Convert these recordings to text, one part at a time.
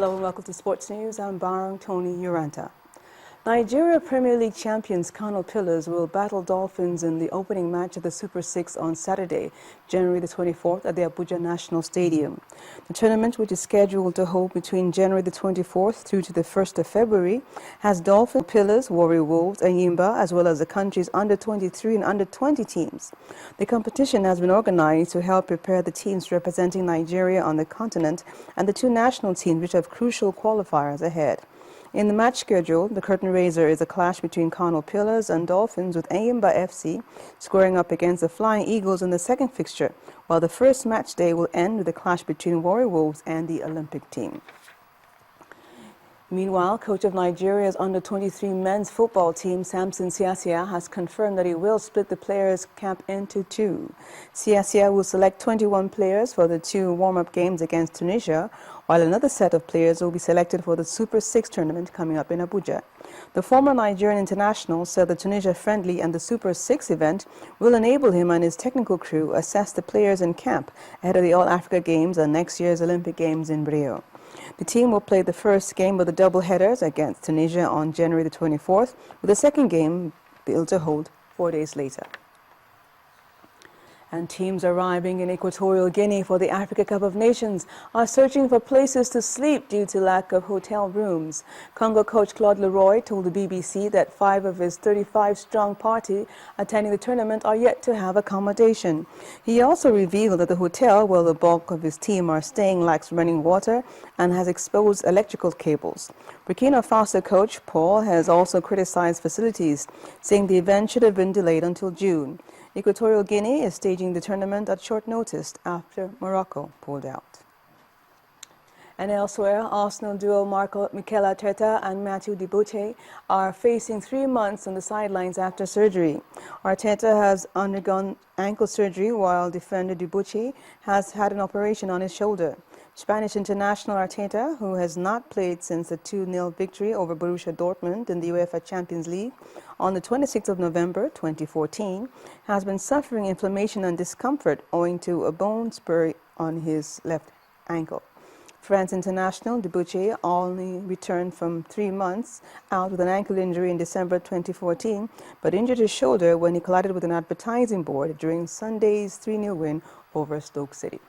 Hello and welcome to Sports News. I'm Barang Tony Uranta. Nigeria Premier League champions Kano Pillars will battle Dolphins in the opening match of the Super 6 on Saturday, January the 24th at the Abuja National Stadium. The tournament, which is scheduled to hold between January the 24th through to the 1st of February, has Dolphins, Pillars, Warri Wolves and Yimba, as well as the country's under-23 and under-20 teams. The competition has been organized to help prepare the teams representing Nigeria on the continent and the two national teams which have crucial qualifiers ahead. In the match schedule, the curtain raiser is a clash between Kano Pillars and Dolphins, with Ayimba FC squaring up against the Flying Eagles in the second fixture, while the first match day will end with a clash between Warri Wolves and the Olympic team. Meanwhile, coach of Nigeria's under-23 men's football team, Samson Siasia, has confirmed that he will split the players' camp into two. Siasia will select 21 players for the two warm-up games against Tunisia, while another set of players will be selected for the Super 6 tournament coming up in Abuja. The former Nigerian international said the Tunisia friendly and the Super 6 event will enable him and his technical crew assess the players in camp ahead of the All-Africa Games and next year's Olympic Games in Rio. The team will play the first game of the double headers against Tunisia on January the 24th, with the second game billed to hold 4 days later. And teams arriving in Equatorial Guinea for the Africa Cup of Nations are searching for places to sleep due to lack of hotel rooms. Congo coach Claude Leroy told the BBC that 5 of his 35-strong party attending the tournament are yet to have accommodation. He also revealed that the hotel where the bulk of his team are staying lacks running water and has exposed electrical cables. Burkina Faso coach Paul has also criticized facilities, saying the event should have been delayed until June. Equatorial Guinea is staging the tournament at short notice after Morocco pulled out. And elsewhere, Arsenal duo Mikel Arteta and Mathieu Diboche are facing 3 months on the sidelines after surgery. Arteta has undergone ankle surgery while defender Diboche has had an operation on his shoulder. Spanish international Arteta, who has not played since the 2-0 victory over Borussia Dortmund in the UEFA Champions League on the 26th of November 2014, has been suffering inflammation and discomfort owing to a bone spur on his left ankle. France international Diboche only returned from 3 months out with an ankle injury in December 2014, but injured his shoulder when he collided with an advertising board during Sunday's 3-0 win over Stoke City.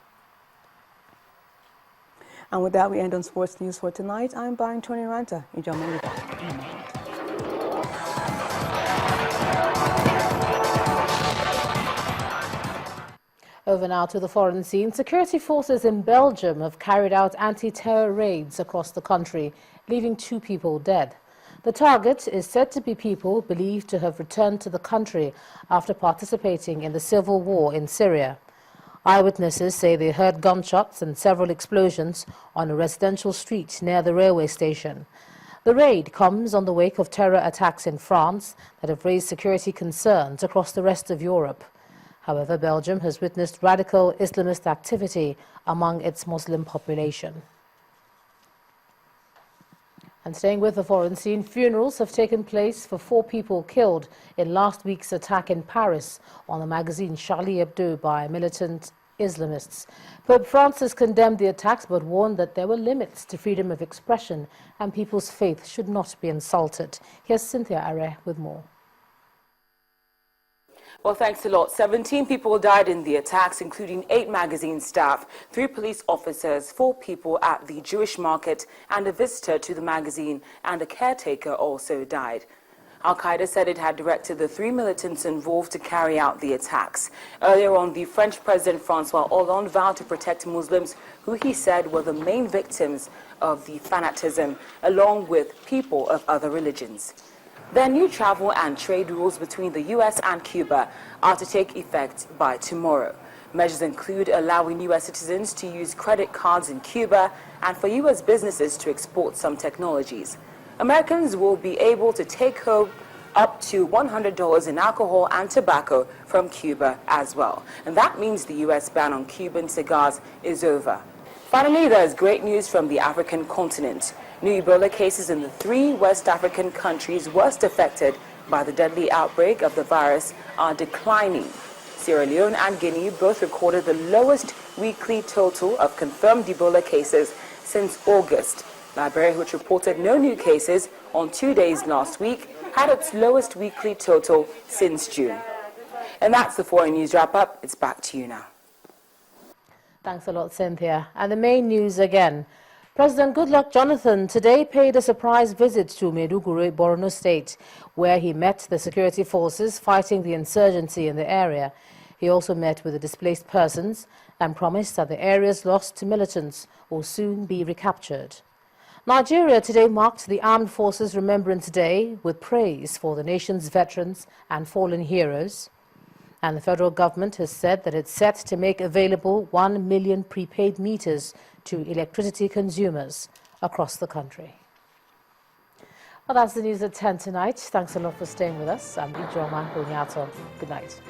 And with that, we end on Sports News for tonight. I'm Barang Tony Uranta. Over now to the foreign scene. Security forces in Belgium have carried out anti-terror raids across the country, leaving 2 people dead. The target is said to be people believed to have returned to the country after participating in the civil war in Syria. Eyewitnesses say they heard gunshots and several explosions on a residential street near the railway station. The raid comes on the wake of terror attacks in France that have raised security concerns across the rest of Europe. However, Belgium has witnessed radical Islamist activity among its Muslim population. And staying with the foreign scene, funerals have taken place for 4 people killed in last week's attack in Paris on the magazine Charlie Hebdo by militant Islamists. Pope Francis condemned the attacks but warned that there were limits to freedom of expression and people's faith should not be insulted. Here's Cynthia Are with more. Well, thanks a lot. 17 people died in the attacks, including 8 magazine staff, 3 police officers, 4 people at the Jewish market, and a visitor to the magazine, and a caretaker also died. Al-Qaeda said it had directed the 3 militants involved to carry out the attacks. Earlier on, the French President François Hollande vowed to protect Muslims, who he said were the main victims of the fanatism, along with people of other religions. There are new travel and trade rules between the U.S. and Cuba are to take effect by tomorrow. Measures include allowing U.S. citizens to use credit cards in Cuba and for U.S. businesses to export some technologies. Americans will be able to take home up to $100 in alcohol and tobacco from Cuba as well. And that means the U.S. ban on Cuban cigars is over. Finally, there's great news from the African continent. New Ebola cases in the 3 West African countries worst affected by the deadly outbreak of the virus are declining. Sierra Leone and Guinea both recorded the lowest weekly total of confirmed Ebola cases since August. Liberia, which reported no new cases on 2 days last week, had its lowest weekly total since June. And that's the foreign news wrap-up. It's back to you now. Thanks a lot, Cynthia. And the main news again. President Goodluck Jonathan today paid a surprise visit to Maiduguri, Borno State, where he met the security forces fighting the insurgency in the area. He also met with the displaced persons and promised that the areas lost to militants will soon be recaptured. Nigeria today marked the Armed Forces Remembrance Day with praise for the nation's veterans and fallen heroes. And the federal government has said that it's set to make available 1 million prepaid meters to electricity consumers across the country. Well, that's the news at 10 tonight. Thanks a lot for staying with us. I'm Ijoma Bunyato. Good night.